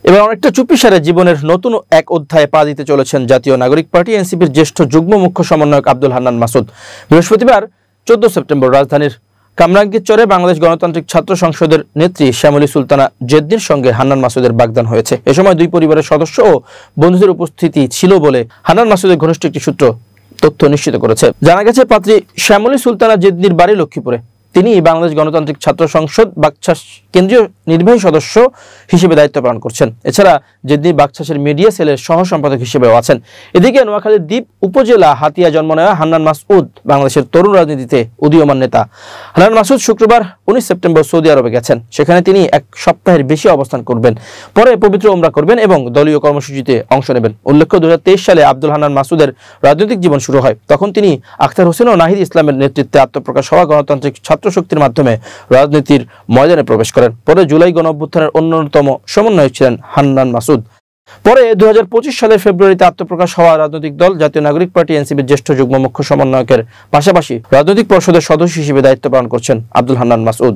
এবার অনেকটা চুপিসারে জীবনের নতুন এক অধ্যায়ে পা দিতে চলেছেন জাতীয় নাগরিক পার্টি এনসিপির জ্যেষ্ঠ যুগ্ম মুখ্য সমন্বয়ক আব্দুল হান্নান মাসুদ। বৃহস্পতিবার 14 সেপ্টেম্বর রাজধানীর কামরাঙ্গীরচরে বাংলাদেশ গণতান্ত্রিক ছাত্র সংসদের নেত্রী শ্যামলী সুলতানা জেদ্দির সঙ্গে হান্নান মাসুদের বাগদান হয়েছে। এ সময় দুই পরিবারের সদস্য ও বন্ধুদের উপস্থিতি ছিল বলে হান্নান মাসুদের ঘনিষ্ঠ একটি সূত্র তথ্য নিশ্চিত করেছে। জানা গেছে, পাত্রী শ্যামলী সুলতানা জেদ্দির বাড়ি লক্ষ্মীপুরে। তিনি বাংলাদেশ গণতান্ত্রিক ছাত্র সংসদ বাকছাস কেন্দ্রীয় নির্বাহী সদস্য হিসেবে দায়িত্ব পালন করছেন। এছাড়া জেদ্দি বাকছাসের মিডিয়া সেলের সহ সম্পাদক হিসেবেও আছেন। এদিকে নোয়াখালীর দ্বীপ উপজেলা হাতিয়া জন্ম নেওয়া হান্নান মাসুদ বাংলাদেশের তরুণ রাজনীতিতে উদীয়মান নেতা। হান্নান মাসুদ শুক্রবার 19 সেপ্টেম্বর সৌদি আরবে গেছেন। সেখানে তিনি এক সপ্তাহের বেশি অবস্থান করবেন, পরে পবিত্র উমরা করবেন এবং দলীয় কর্মসূচিতে অংশ নেবেন। উল্লেখ্য, 2023 সালে আব্দুল হান্নান মাসুদের রাজনৈতিক জীবন শুরু হয়। তখন তিনি আখতার হোসেন ও নাহিদ ইসলামের নেতৃত্বে আত্মপ্রকাশ হওয়া গণতান্ত্রিক ছাত্র শক্তির মাধ্যমে রাজনীতির ময়দানে প্রবেশ করেন। পরে জুলাই গণঅভ্যুত্থানের অন্যতম সমন্বয়ক ছিলেন হান্নান মাসুদ। পরে 2025 সালের ফেব্রুয়ারিতে আত্মপ্রকাশ হওয়া রাজনৈতিক দল জাতীয় নাগরিক পার্টি এনসিপির জ্যেষ্ঠ যুগ্ম মুখ্য সমন্বয়কের পাশাপাশি রাজনৈতিক পর্ষদের সদস্য হিসেবে দায়িত্ব পালন করছেন আব্দুল হান্নান মাসুদ।